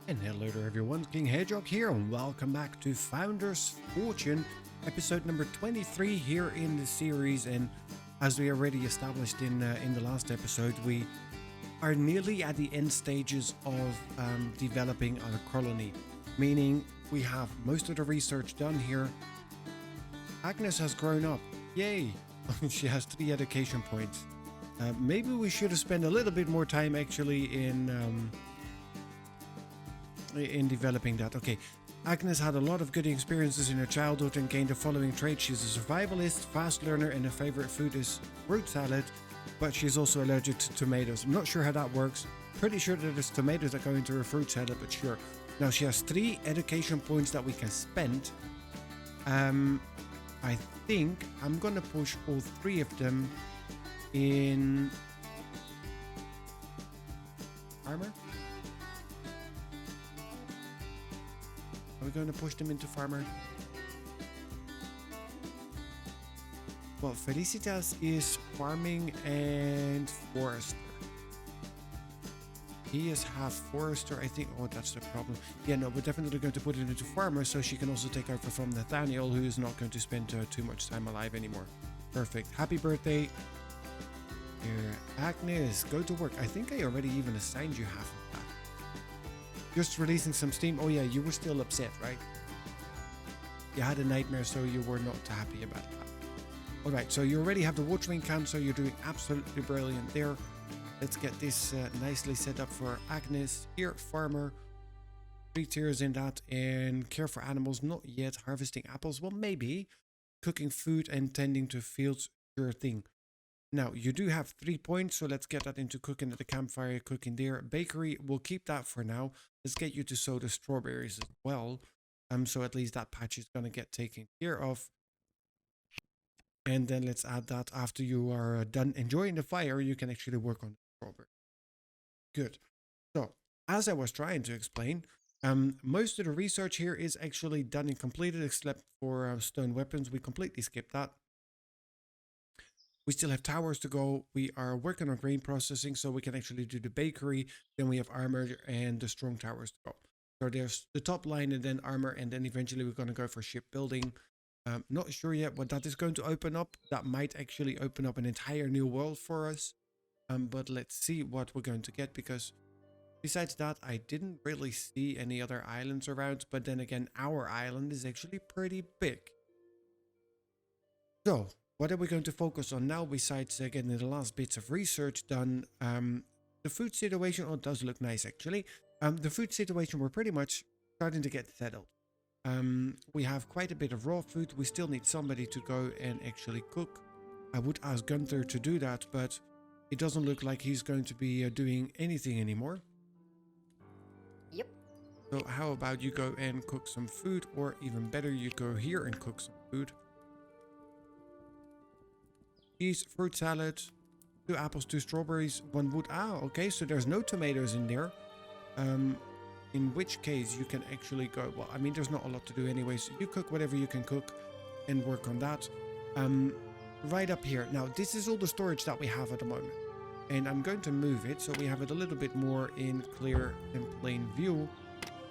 And hello there everyone, King Hedgehog here and welcome back to Founder's Fortune, episode number 23 here in the series. And as we already established in the last episode, we are nearly at the end stages of developing our colony, meaning we have most of the research done here. Agnes has grown up, yay! She has 3 education points. Maybe we should have spent a little bit more time actually in developing that. Okay, Agnes had a lot of good experiences in her childhood and gained the following traits. She's a survivalist, fast learner, and her favorite food is fruit salad, but she's also allergic to tomatoes. I'm not sure how that works. Pretty sure that there's tomatoes that go into her fruit salad, but sure. Now she has 3 education points that we can spend. I think I'm gonna push all 3 of them in armor. Are we going to push them into farmer? Well, Felicitas is farming and forester. He is half forester, I think. Oh, that's the problem. Yeah, no, we're definitely going to put it into farmer so she can also take over from Nathaniel, who is not going to spend too much time alive anymore. Perfect. Happy birthday. Here, Agnes, go to work. I think I already even assigned you half of that. Just releasing some steam. Oh yeah, you were still upset, right? You had a nightmare, so you were not happy about that. Alright, so you already have the watering can, so you're doing absolutely brilliant there. Let's get this nicely set up for Agnes. Here, farmer. 3 tiers in that. And care for animals, not yet. Harvesting apples, well maybe. Cooking food and tending to fields, sure thing. Now, you do have 3 points, so let's get that into cooking at the campfire, cooking there. Bakery, we'll keep that for now. Let's get you to sow the strawberries as well. So at least that patch is going to get taken care of. And then let's add that after you are done enjoying the fire, you can actually work on the strawberry. Good. So, as I was trying to explain, most of the research here is actually done and completed, except for stone weapons. We completely skipped that. We still have towers to go. We are working on grain processing, so we can actually do the bakery. Then we have armor and the strong towers to go. So there's the top line and then armor, and then eventually we're going to go for shipbuilding. Not sure yet what that is going to open up. That might actually open up an entire new world for us. But let's see what we're going to get, because besides that, I didn't really see any other islands around. But then again, our island is actually pretty big. So, what are we going to focus on now besides getting the last bits of research done? The food situation, oh, it does look nice actually. The food situation, we're pretty much starting to get settled. We have quite a bit of raw food. We still need somebody to go and actually cook. I would ask Gunther to do that, but it doesn't look like he's going to be doing anything anymore. Yep. So how about you go and cook some food, or even better, you go here and cook some food. Cheese, fruit salad, 2 apples, 2 strawberries, 1 wood. Ah, okay, so there's no tomatoes in there. In which case you can actually go, well, I mean, there's not a lot to do anyway, so you cook whatever you can cook and work on that. Right up here. Now, this is all the storage that we have at the moment. And I'm going to move it so we have it a little bit more in clear and plain view.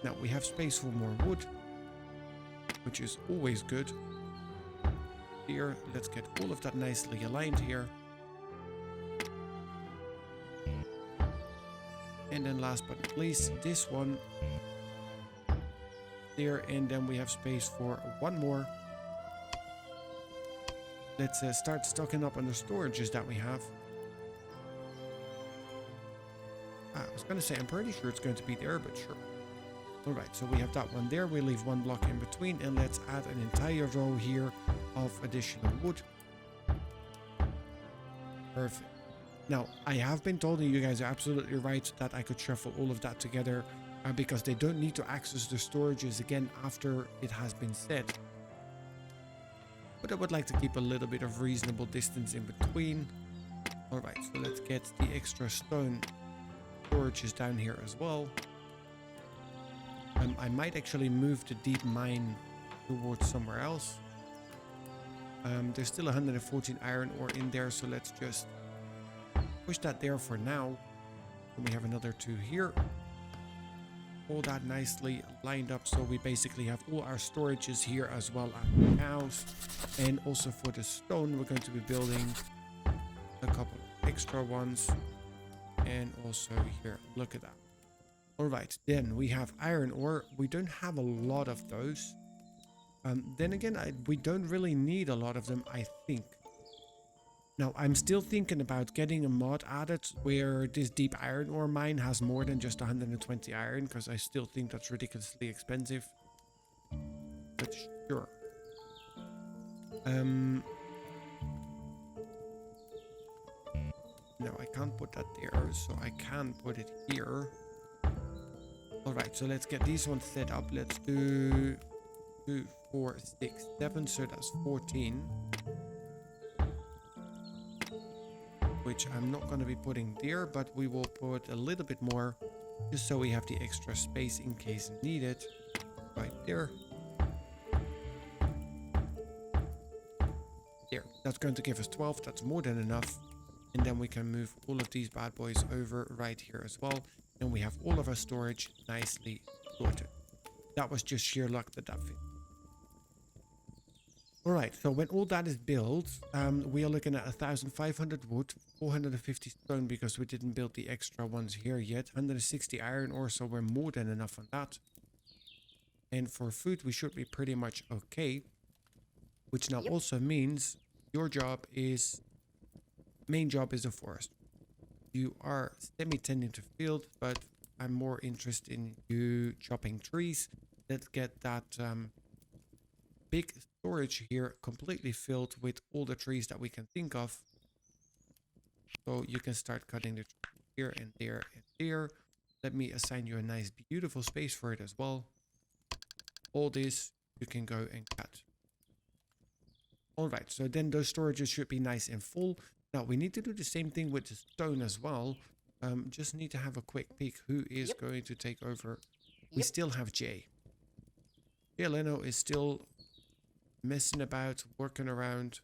Now, we have space for more wood, which is always good. Here, let's get all of that nicely aligned here. And then last but not least, this one there, and then we have space for 1 more. Let's start stocking up on the storages that we have. I was going to say, I'm pretty sure it's going to be there, but sure. Alright, so we have that one there. We leave 1 block in between, and let's add an entire row here of additional wood. Perfect. Now, I have been told, and you guys are absolutely right, that I could shuffle all of that together because they don't need to access the storages again after it has been set. But I would like to keep a little bit of reasonable distance in between. Alright, so let's get the extra stone storages down here as well. I might actually move the deep mine towards somewhere else. There's still 114 iron ore in there, so let's just push that there for now. And we have another 2 here. all that nicely lined up. So we basically have all our storages here as well as the cows. And also for the stone, we're going to be building a couple of extra ones. And also here, look at that. All right, then we have iron ore. We don't have a lot of those. Then again, we don't really need a lot of them, I think. Now, I'm still thinking about getting a mod added where this deep iron ore mine has more than just 120 iron, because I still think that's ridiculously expensive. But sure. No, I can't put that there, so I can put it here. Alright, so let's get these ones set up. Let's do 2, 4, 6, 7, so that's 14. Which I'm not going to be putting there, but we will put a little bit more just so we have the extra space in case needed. Right there. There, that's going to give us 12. That's more than enough. And then we can move all of these bad boys over right here as well. And we have all of our storage nicely sorted. That was just sheer luck that fit. Alright, so when all that is built, we are looking at 1,500 wood, 450 stone because we didn't build the extra ones here yet, 160 iron ore, so we're more than enough on that. And for food, we should be pretty much okay. Which now also means your job is, main job is a forest. You are semi-tending to field, but I'm more interested in you chopping trees. Let's get that big storage here completely filled with all the trees that we can think of. So you can start cutting the trees here and there and there. Let me assign you a nice beautiful space for it as well. All this you can go and cut. Alright, so then those storages should be nice and full. Now we need to do the same thing with the stone as well. Just need to have a quick peek who is going to take over. We still have Jay. Yeah, Leno is still messing about, working around.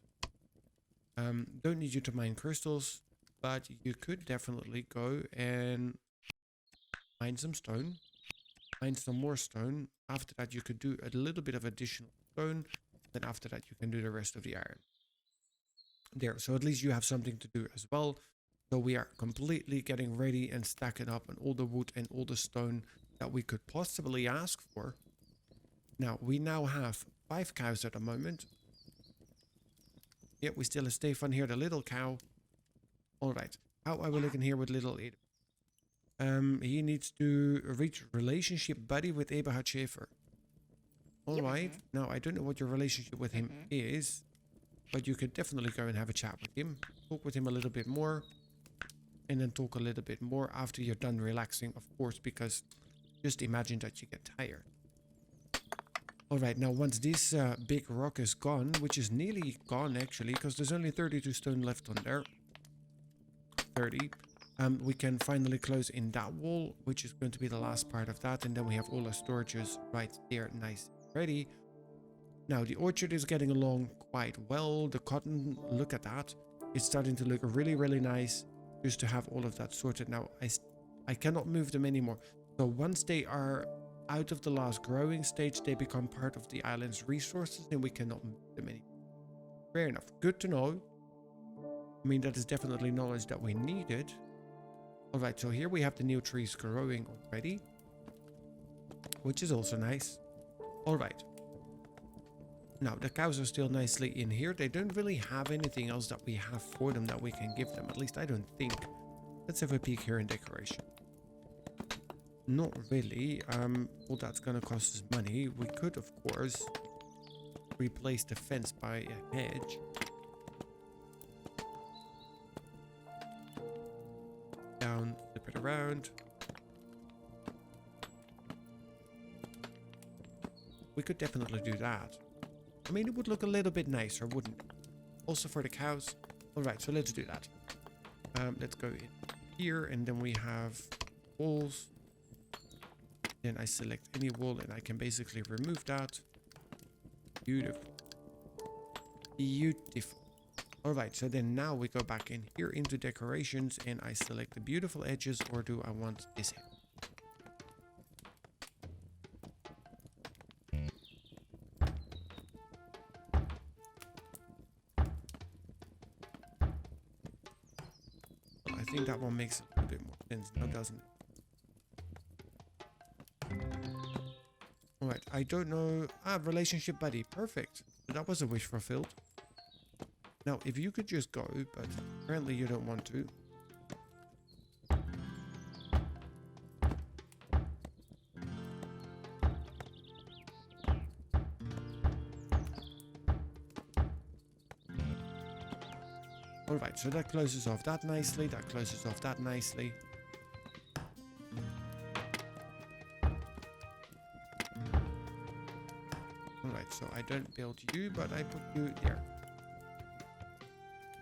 Don't need you to mine crystals, but you could definitely go and mine some stone, mine some more stone. After that you could do a little bit of additional stone, then after that you can do the rest of the iron. There, so at least you have something to do as well. So we are completely getting ready and stacking up on all the wood and all the stone that we could possibly ask for. Now we now have 5 cows at the moment. Yep, we still have Stefan here, the little cow. Alright, how are we looking here with little Ed? He needs to reach relationship buddy with Eberhard Schaefer. Alright, now I don't know what your relationship with him is, but you could definitely go and have a chat with him. Talk with him a little bit more. And then talk a little bit more after you're done relaxing, of course, because just imagine that you get tired. Alright, now once this big rock is gone, which is nearly gone actually, because there's only 32 stone left on there. 30. We can finally close in that wall, which is going to be the last part of that. And then we have all our storages right there, nice and ready. Now the orchard is getting along quite well. The cotton, look at that. It's starting to look really, really nice. Just to have all of that sorted. Now I cannot move them anymore. So once they are out of the last growing stage, they become part of the island's resources and we cannot move them anymore. Fair enough. Good to know. I mean, that is definitely knowledge that we needed. Alright, so here we have the new trees growing already, which is also nice. Alright. Now, the cows are still nicely in here. They don't really have anything else that we have for them that we can give them. At least I don't think. Let's have a peek here in decoration. Not really. All that's going to cost us money. We could, of course, replace the fence by a hedge. Down, flip it around. We could definitely do that. I mean, it would look a little bit nicer, wouldn't it? Also for the cows. Alright, so let's do that. Let's go in here, and then we have walls. Then I select any wall, and I can basically remove that. Beautiful. Beautiful. Alright, so then now we go back in here into decorations, and I select the beautiful edges, or do I want this here? think that one makes a bit more sense now, doesn't it? Alright, I don't know. Relationship buddy. Perfect. So that was a wish fulfilled. Now, if you could just go, but apparently you don't want to. Alright, so that closes off that nicely. That closes off that nicely. Alright, so I don't build you, but I put you there.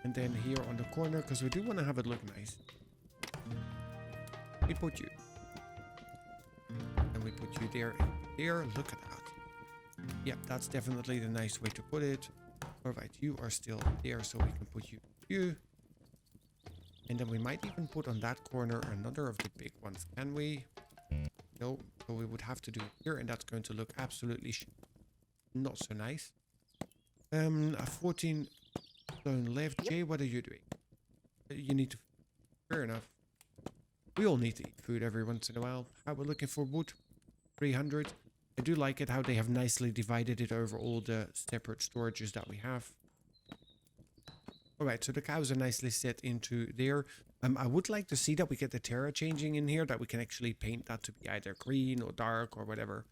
And then here on the corner, because we do want to have it look nice, we put you. And we put you there and there. Look at that. Yep, that's definitely the nice way to put it. Alright, you are still there, so we can put you. And then we might even put on that corner another of the big ones. Can we? No, so we would have to do it here, and that's going to look absolutely not so nice. A 14 stone left. Jay, what are you doing? You need to... Fair enough. We all need to eat food every once in a while. How we're looking for wood? 300. I do like it how they have nicely divided it over all the separate storages that we have. Alright, so the cows are nicely set into there. I would like to see that we get the terra changing in here, that we can actually paint that to be either green or dark or whatever.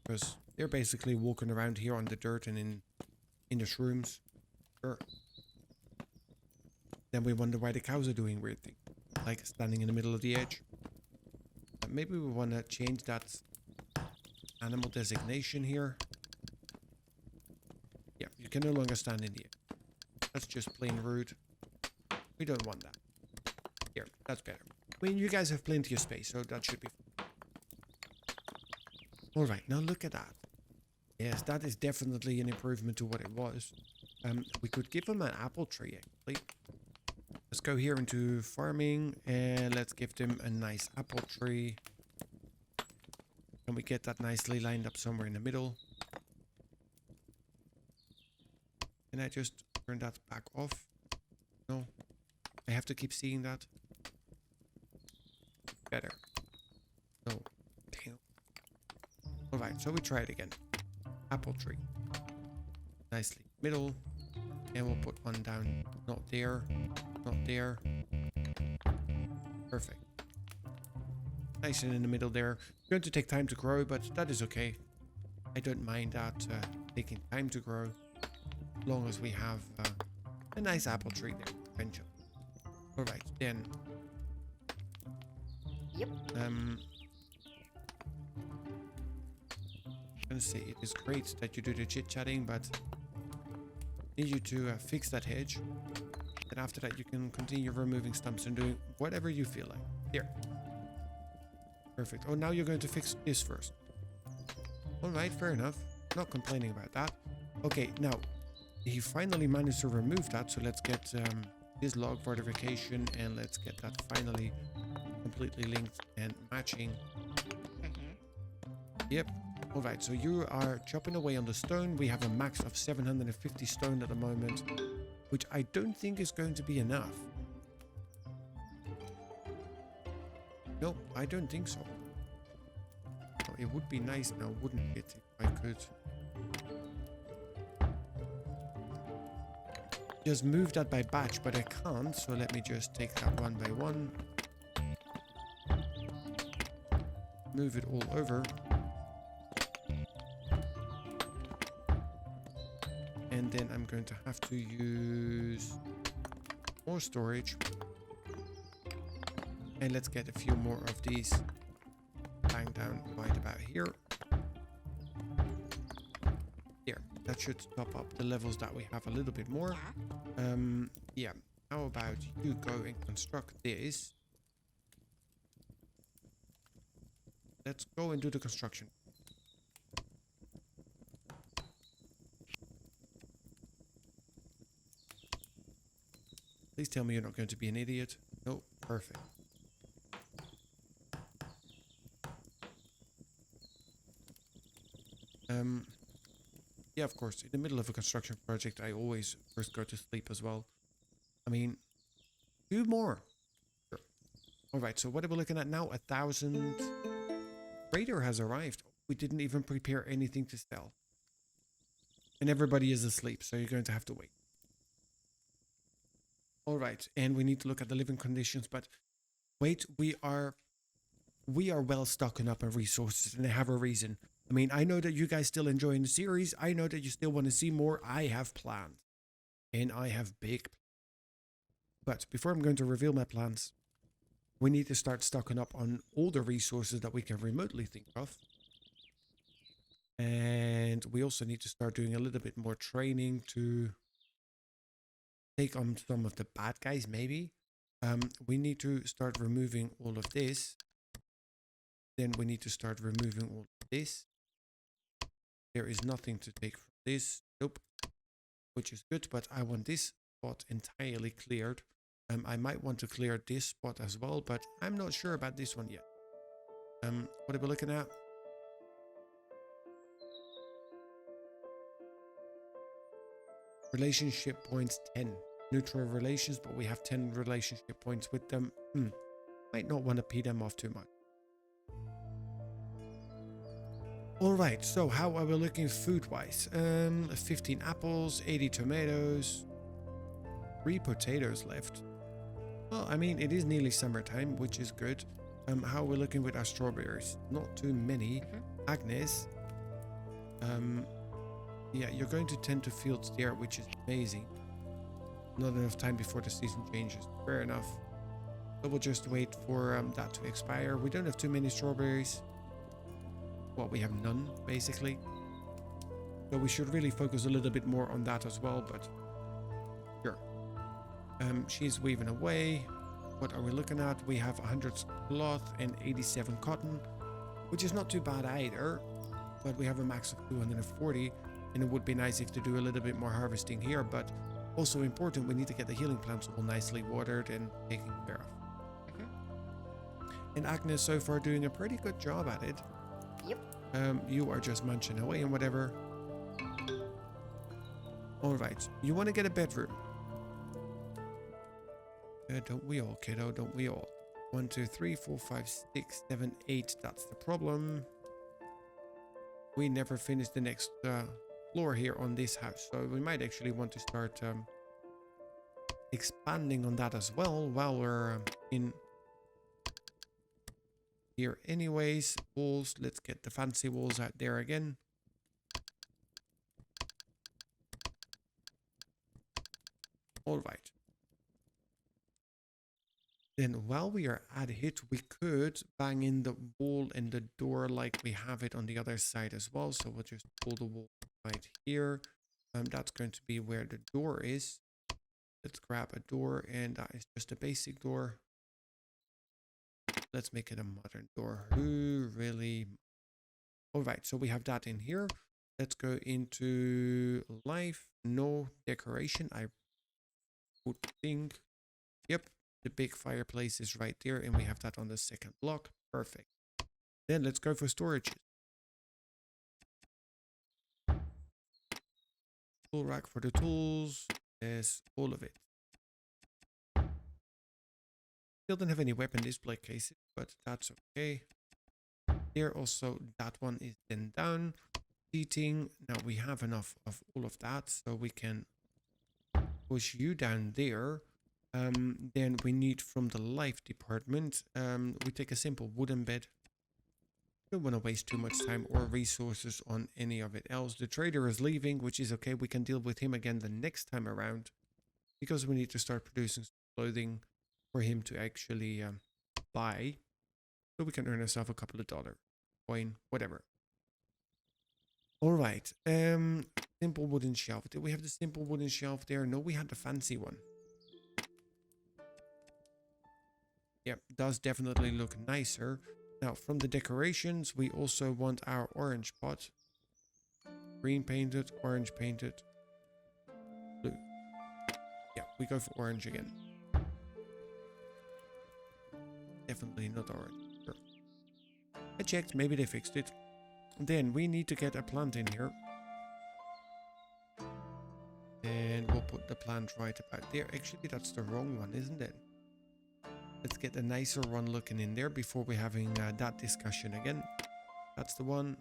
Because they're basically walking around here on the dirt and in the shrooms. Sure. Then we wonder why the cows are doing weird things. Like standing in the middle of the edge. Maybe we want to change that animal designation here. Yeah, you can no longer stand in the edge. That's just plain rude. We don't want that. Here, that's better. I mean, you guys have plenty of space, so that should be fine. Alright, now look at that. Yes, that is definitely an improvement to what it was. We could give them an apple tree, actually. Let's go here into farming, and let's give them a nice apple tree. Can we get that nicely lined up somewhere in the middle? Can I just turn that back off? No. I have to keep seeing that. Better. No. Damn. Alright, so we try it again. Apple tree. Nicely. Middle. And we'll put one down. Not there. Not there. Perfect. Nice and in the middle there. It's going to take time to grow, but that is okay. I don't mind that taking time to grow. As long as we have a nice apple tree there. Eventually. Alright, then. Yep. I'm gonna say it is great that you do the chit-chatting, but I need you to fix that hedge. And after that you can continue removing stumps and doing whatever you feel like. Here. Perfect. Oh, now you're going to fix this first. Alright, fair enough. Not complaining about that. Okay, now he finally managed to remove that, so let's get this log fortification and let's get that finally completely linked and matching. Yep. Alright, so you are chopping away on the stone. We have a max of 750 stone at the moment, which I don't think is going to be enough. Nope, I don't think so. Oh, it would be nice now, wouldn't it, if I could just move that by batch, but I can't, so let me just take that one by one. Move it all over. And then I'm going to have to use more storage. And let's get a few more of these bang down right about here. Here, that should top up the levels that we have a little bit more. Yeah, how about you go and construct this? Let's go and do the construction. Please tell me you're not going to be an idiot. No, perfect. Yeah, of course, in the middle of a construction project, I always first go to sleep as well. I mean, 2 more. All right, so what are we looking at now? 1,000. Trader has arrived. We didn't even prepare anything to sell. And everybody is asleep, so you're going to have to wait. All right, and we need to look at the living conditions, but wait, we are well stocking up on resources, and I have a reason. I mean, I know that you guys still enjoying the series. I know that you still want to see more. I have plans, and I have big. But before I'm going to reveal my plans, we need to start stocking up on all the resources that we can remotely think of. And we also need to start doing a little bit more training to take on some of the bad guys, maybe. We need to start removing all of this. Then we need to start removing all of this. There is nothing to take from this. Nope. Which is good, but I want this spot entirely cleared. I might want to clear this spot as well, but I'm not sure about this one yet. What are we looking at? Relationship points 10. Neutral relations, but we have 10 relationship points with them. Might not want to pee them off too much. Alright, so how are we looking food-wise? 15 apples, 80 tomatoes, 3 potatoes left. Well, I mean, it is nearly summertime, which is good. How are we looking with our strawberries? Not too many. Agnes. Yeah, you're going to tend to fields there, which is amazing. Not enough time before the season changes. Fair enough. So we'll just wait for that to expire. We don't have too many strawberries. Well, we have none, basically. So we should really focus a little bit more on that as well, but sure. She's weaving away. What are we looking at? We have 100 cloth and 87 cotton, which is not too bad either, but we have a max of 240, and it would be nice if to do a little bit more harvesting here, but also important, we need to get the healing plants all nicely watered and taken care of. And Agnes so far doing a pretty good job at it. Yep. You are just munching away and whatever. Alright, you want to get a bedroom. Don't we all, kiddo? Don't we all? 1, 2, 3, 4, 5, 6, 7, 8. That's the problem. We never finished the next floor here on this house, so we might actually want to start expanding on that as well while we're in here. Anyways, walls. Let's get the fancy walls out there again. All right. Then while we are at it, we could bang in the wall and the door like we have it on the other side as well. So we'll just pull the wall right here. That's going to be where the door is. Let's grab a door, and that is just a basic door. Let's make it a modern door. Who really? All right, so we have that in here. Let's go into life. No decoration, I would think. Yep. The big fireplace is right there, and we have that on the second block. Perfect. Then let's go for storage. Tool rack for the tools. Yes, all of it. Still don't have any weapon display cases, but that's okay. Here also, that one is then down. Seating. Now we have enough of all of that, so we can push you down there. Then we need from the life department, we take a simple wooden bed. Don't want to waste too much time or resources on any of it else. The trader is leaving, which is okay. We can deal with him again the next time around, because we need to start producing clothing for him to actually buy, so we can earn ourselves a couple of dollars, coin, whatever. All right. Simple wooden shelf. Did we have the simple wooden shelf there? No, we had the fancy one. Yep, does definitely look nicer. Now, from the decorations, we also want our orange pot. Green painted, orange painted, blue. Yeah, we go for orange again. Definitely not orange. Sure. I checked, maybe they fixed it. Then we need to get a plant in here. And we'll put the plant right about there. Actually, that's the wrong one, isn't it? Let's get a nicer one looking in there before we're having that discussion again. That's the one.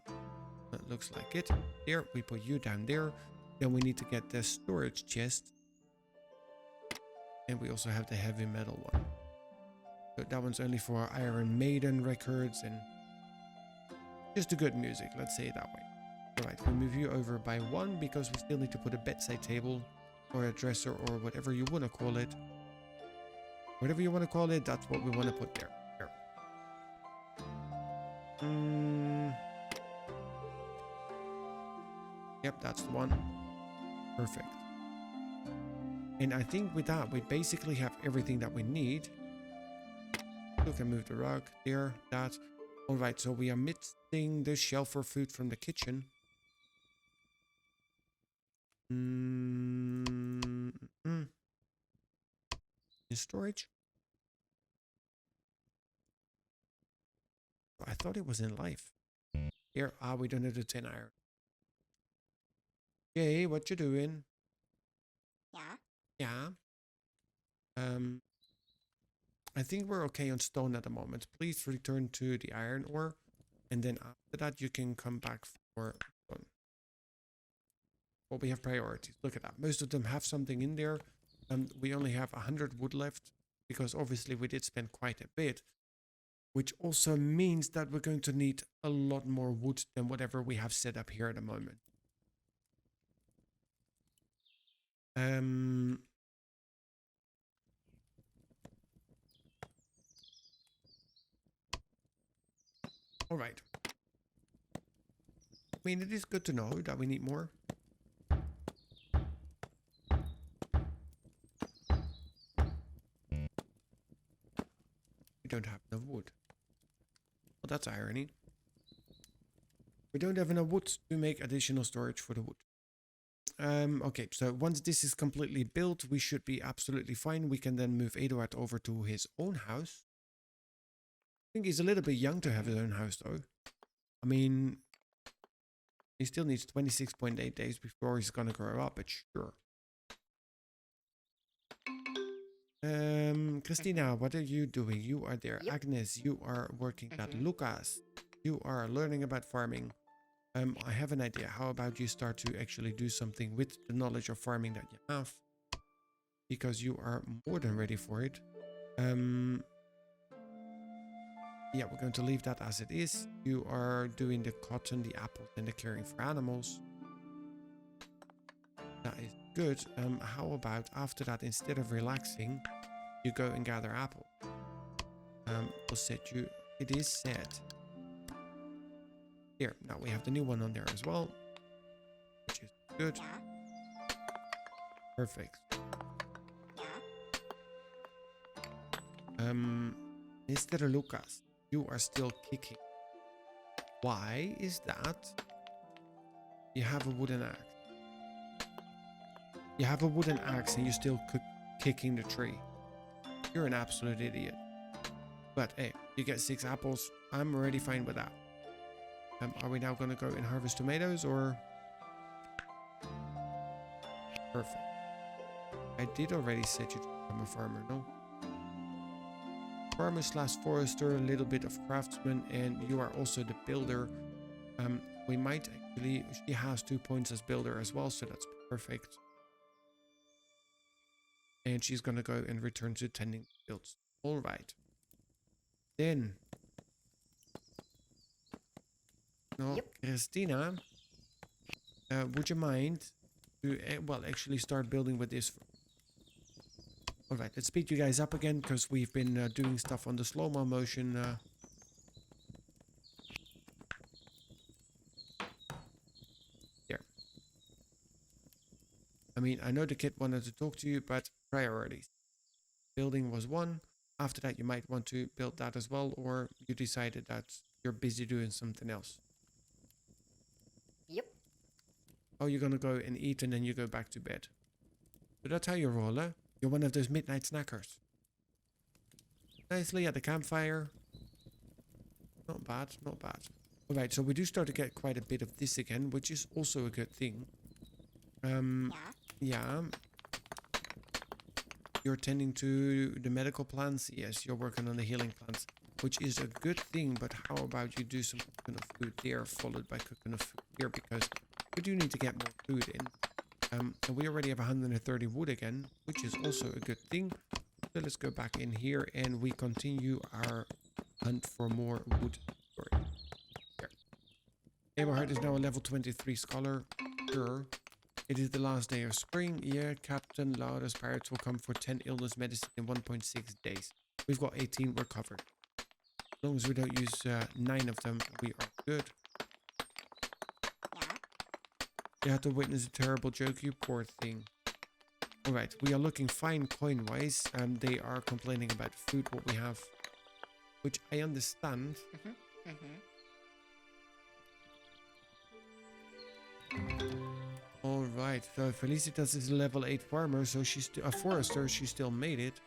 That looks like it. There, we put you down there. Then we need to get the storage chest. And we also have the heavy metal one. So that one's only for Iron Maiden records and just the good music, let's say it that way. Alright, we'll move you over by one because we still need to put a bedside table or a dresser or whatever you want to call it. Whatever you want to call it, that's what we want to put there. Yep, that's the one. Perfect. And I think with that, we basically have everything that we need. We can move the rug there, that. Alright, so we are missing the shelf for food from the kitchen. In storage? I thought it was in life. Here, we don't have the 10 iron. Okay, what you doing? Yeah. I think we're okay on stone at the moment. Please return to the iron ore. And then after that, you can come back for stone. Well, we have priorities. Look at that. Most of them have something in there. We only have 100 wood left because obviously we did spend quite a bit, which also means that we're going to need a lot more wood than whatever we have set up here at the moment. All right. I mean, it is good to know that we need more. We don't have enough wood. Well, that's irony. We don't have enough wood to make additional storage for the wood. Okay, so once this is completely built, we should be absolutely fine. We can then move Eduard over to his own house. I think he's a little bit young to have his own house, though. I mean, he still needs 26.8 days before he's gonna grow up, but sure. Christina, what are you doing? You are there. Yep. Agnes, you are working at Lucas. You are learning about farming. I have an idea. How about you start to actually do something with the knowledge of farming that you have? Because you are more than ready for it. Yeah, we're going to leave that as it is. You are doing the cotton, the apples, and the caring for animals. That is good. How about after that, instead of relaxing, you go and gather apple. We'll set you. It is set. Here, now we have the new one on there as well, which is good. Perfect. Mr. Lucas, you are still kicking. Why is that? You have a wooden axe. You have a wooden axe and you're still kicking the tree. You're an absolute idiot. But hey, you get 6 apples. I'm already fine with that. Are we now going to go and harvest tomatoes or? Perfect. I did already set you to become a farmer, no? Farmer slash forester, a little bit of craftsman, and you are also the builder. We might actually, she has 2 points as builder as well, so that's perfect. And she's going to go and return to tending fields. All right. Then. No, yep. Christina, would you mind to, well, actually start building with this? All right, let's speed you guys up again because we've been doing stuff on the slow-mo motion. There. I mean, I know the kid wanted to talk to you, but priorities. Building was one. After that, you might want to build that as well, or you decided that you're busy doing something else. Yep. Oh, you're gonna go and eat and then you go back to bed. So that's how you roll, huh? You're one of those midnight snackers. Nicely at the campfire. Not bad, not bad. Alright, so we do start to get quite a bit of this again, which is also a good thing. Yeah. You're tending to the medical plants. Yes, you're working on the healing plants, which is a good thing. But how about you do some cooking of food there, followed by cooking of food here, because we do need to get more food in. And we already have 130 wood again, which is also a good thing. So let's go back in here and we continue our hunt for more wood. Sorry. Here. Eberhard is now a level 23 scholar. Sure. It is the last day of spring. Yeah, Captain Lauda's pirates will come for 10 illness medicine in 1.6 days. We've got 18, we're covered. As long as we don't use 9 of them, we are good. You had to witness a terrible joke, you poor thing. Alright, we are looking fine coin-wise. They are complaining about food, what we have. Which I understand. Alright, so Felicitas is a level 8 farmer, so she's a forester, she still made it.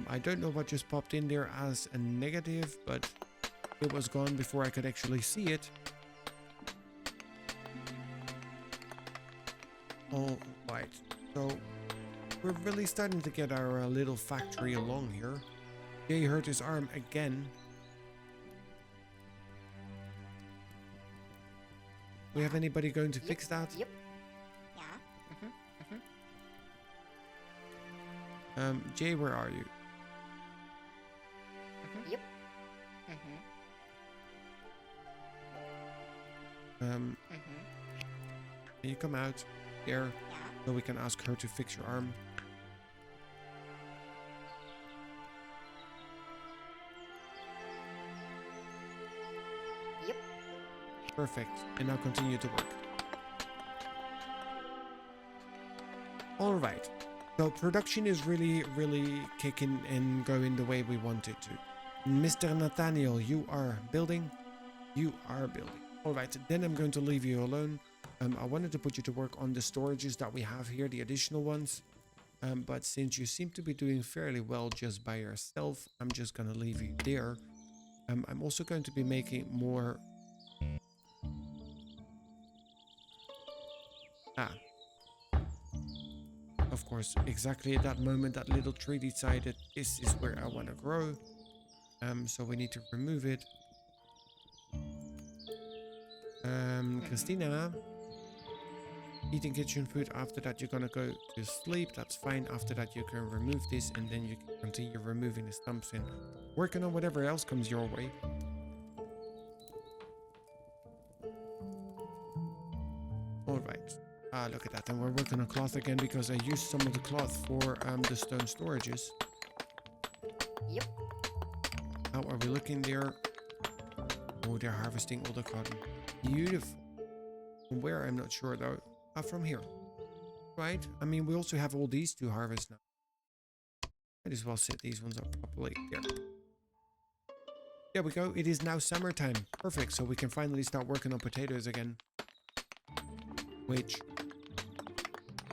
I don't know what just popped in there as a negative, but it was gone before I could actually see it. Alright, so we're really starting to get our little factory along here. Jay hurt his arm again. We have anybody going to fix that? Yep. Yeah. Jay, where are you? Yep. Can you come out here so we can ask her to fix your arm? Yep. Perfect. And now continue to work. All right. So production is really kicking and going the way we want it to. Mr. Nathaniel, you are building. You are building. All right. Then I'm going to leave you alone. I wanted to put you to work on the storages that we have here, the additional ones. But since you seem to be doing fairly well just by yourself, I'm just going to leave you there. I'm also going to be making more... Of course, exactly at that moment, that little tree decided this is where I want to grow. So we need to remove it. Christina, eating kitchen food. After that, you're gonna go to sleep. That's fine. After that, you can remove this, and then you can continue removing the stumps and working on whatever else comes your way. All right. Look at that. And we're working on cloth again because I used some of the cloth for the stone storages. Yep. How are we looking there? Oh, they're harvesting all the cotton. Beautiful. From where, I'm not sure though. From here. Right? I mean, we also have all these to harvest now. Might as well set these ones up properly. There. There we go. It is now summertime. Perfect. So we can finally start working on potatoes again. Which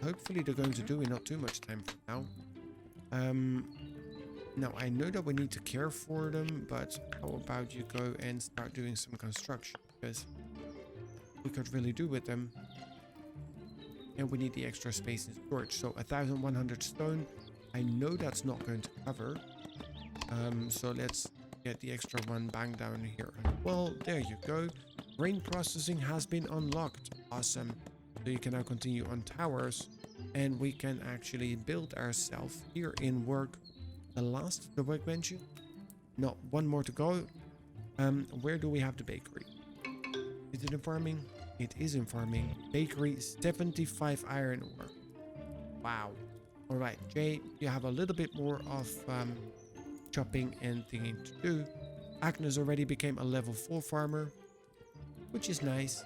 hopefully they're going to do in not too much time from now. Now I know that we need to care for them, but how about you go and start doing some construction, because we could really do with them. And we need the extra space in storage. So 1,100 stone. I know that's not going to cover. So let's get the extra one bang down here. Well, there you go. Grain processing has been unlocked. Awesome. So you can now continue on towers, and we can actually build ourselves here in work. The last, the workbench. No, one more to go. Where do we have the bakery? Is it in farming? It is in farming. Bakery, 75 iron ore. Wow. All right, Jay, you have a little bit more of chopping and thinking to do. Agnes already became a level 4 farmer, which is nice.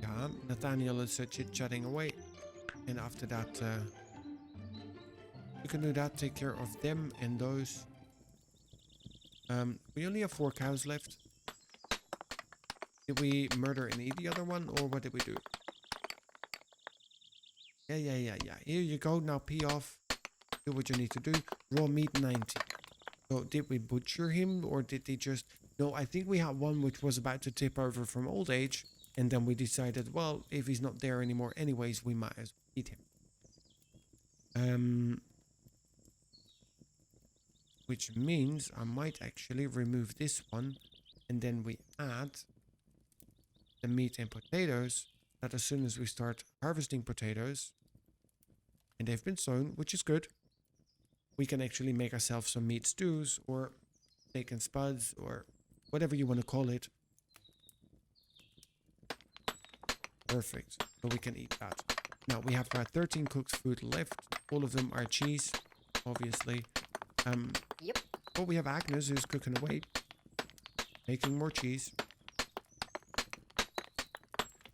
Yeah, Nathaniel is chit-chatting away. And after that, you can do that, take care of them and those. We only have 4 cows left. Did we murder and eat the other one, or what did we do? Yeah. Here you go. Now pee off. Do what you need to do. Raw meat 90. So did we butcher him, or did they just... No, I think we had one which was about to tip over from old age. And then we decided, well, if he's not there anymore anyways, we might as well eat him. Which means I might actually remove this one, and then we add the meat and potatoes, that as soon as we start harvesting potatoes, and they've been sown, which is good, we can actually make ourselves some meat stews or steak and spuds or whatever you want to call it. Perfect. So we can eat that. Now we have 13 cooked food left. All of them are cheese, obviously. Yep. But we have Agnes who's cooking away, making more cheese.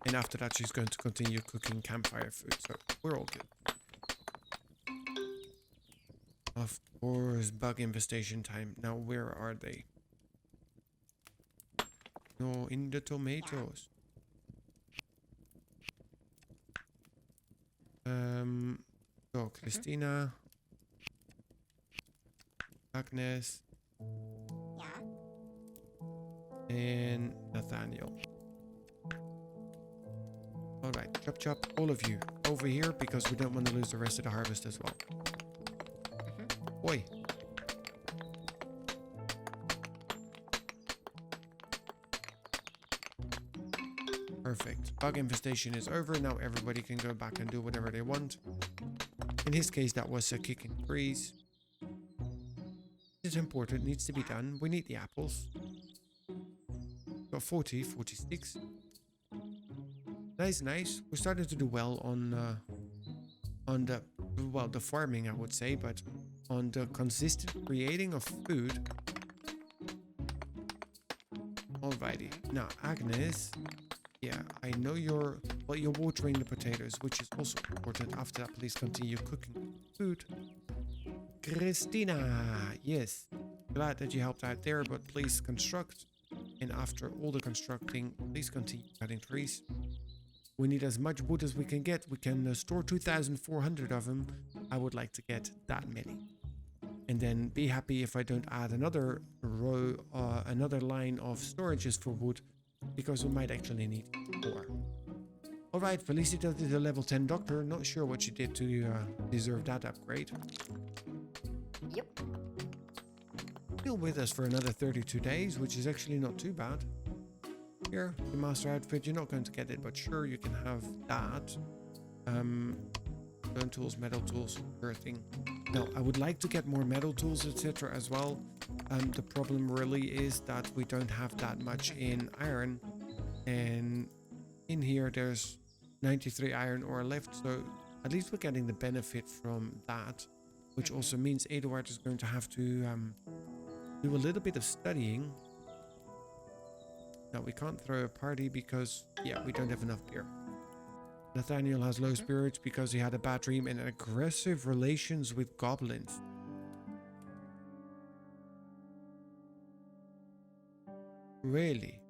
And after that, she's going to continue cooking campfire food. So we're all good. Of course, bug infestation time. Now, where are they? No, in the tomatoes. So Christina, Agnes, and Nathaniel. All right, chop chop, all of you over here because we don't want to lose the rest of the harvest as well. Oi. Perfect. Bug infestation is over. Now everybody can go back and do whatever they want. In his case, that was kicking trees. It's important. Needs to be done. We need the apples. Got 40, 46. Nice, nice. We're starting to do well on the farming, I would say, but on the consistent creating of food. Alrighty. Now, Agnes. Yeah, I know you're watering the potatoes, which is also important. After that, please continue cooking food. Christina, yes. Glad that you helped out there, but please construct. And after all the constructing, please continue cutting trees. We need as much wood as we can get. We can store 2,400 of them. I would like to get that many. And then be happy if I don't add another row, another line of storages for wood, because we might actually need more. Alright, Felicita did a level 10 doctor. Not sure what she did to deserve that upgrade. Yep. Still with us for another 32 days, which is actually not too bad. Here, the master outfit, you're not going to get it, but sure, you can have that. Stone tools, metal tools, earthing. Now, I would like to get more metal tools, etc. as well. The problem really is that we don't have that much in iron. And in here, there's 93 iron ore left, so at least we're getting the benefit from that. Which also means Eduard is going to have to do a little bit of studying. Now, we can't throw a party because, yeah, we don't have enough beer. Nathaniel has low spirits because he had a bad dream and aggressive relations with goblins. Really?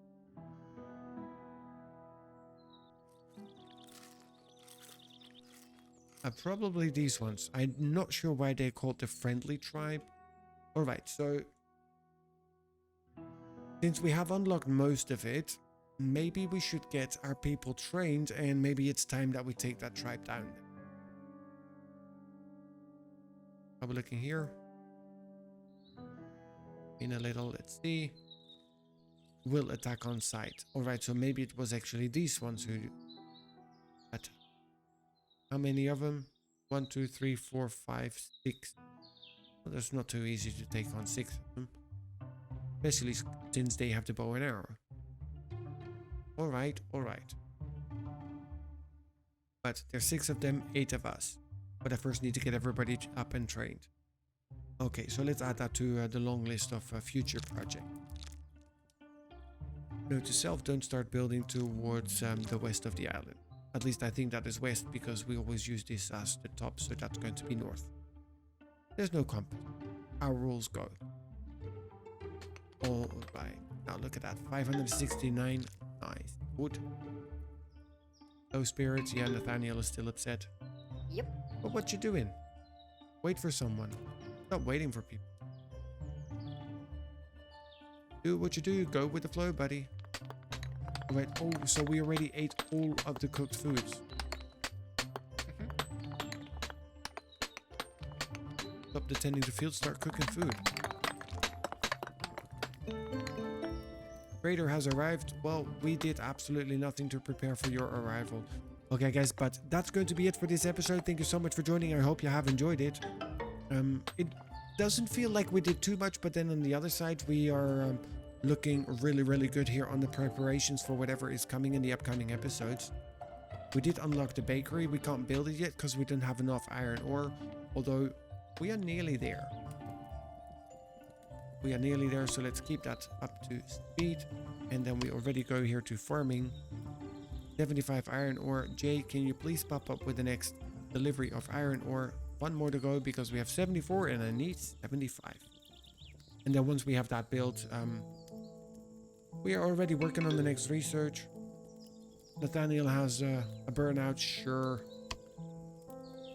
Probably these ones. I'm not sure why they're called the friendly tribe. Alright, so since we have unlocked most of it, maybe we should get our people trained, and maybe it's time that we take that tribe down. Are we looking here? In a little, let's see. Will attack on sight. Alright, so maybe it was actually these ones who attack. How many of them? 1, 2, 3, 4, 5, 6. Well, that's not too easy to take on 6 of them. Especially since they have the bow and arrow. Alright, alright. But there's 6 of them, 8 of us. But I first need to get everybody up and trained. Okay, so let's add that to the long list of future projects. Note to self, don't start building towards the west of the island. At least I think that is west because we always use this as the top, so that's going to be north. There's no compass. Our rules go. Alright, now look at that. 569. Nice. Wood. Low spirits. Yeah, Nathaniel is still upset. Yep. But what you doing? Wait for someone. Stop waiting for people. Do what you do. Go with the flow, buddy. Alright, oh, so we already ate all of the cooked foods. the tending the field, start cooking food. Trader has arrived. Well, we did absolutely nothing to prepare for your arrival. Okay, guys, but that's going to be it for this episode. Thank you so much for joining. I hope you have enjoyed it. It doesn't feel like we did too much, but then on the other side, we are looking really, really good here on the preparations for whatever is coming in the upcoming episodes. We did unlock the bakery. We can't build it yet because we don't have enough iron ore, although we are nearly there. We are nearly there, so let's keep that up to speed. And then we already go here to farming. 75 iron ore. Jay, can you please pop up with the next delivery of iron ore? One more to go because we have 74 and I need 75. And then once we have that built, we are already working on the next research. Nathaniel has a burnout, sure.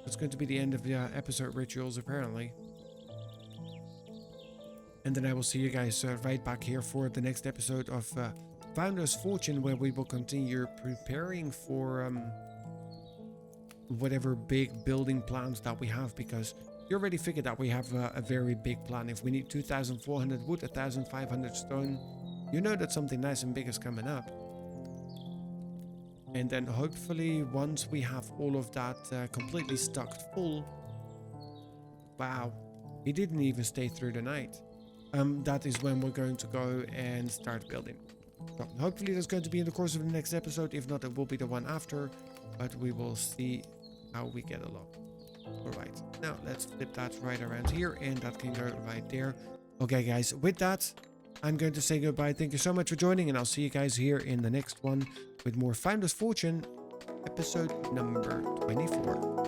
It's going to be the end of the episode rituals, apparently. And then I will see you guys right back here for the next episode of Founder's Fortune, where we will continue preparing for whatever big building plans that we have, because you already figured that we have a very big plan. If we need 2,400 wood, 1,500 stone, you know that something nice and big is coming up. And then hopefully once we have all of that completely stocked full, wow, he didn't even stay through the night. That is when we're going to go and start building. So hopefully that's going to be in the course of the next episode. If not, it will be the one after, but we will see how we get along. All right, now let's flip that right around here, and that can go right there. Okay, guys, with that, I'm going to say goodbye. Thank you so much for joining, and I'll see you guys here in the next one with more Founder's Fortune, episode number 24.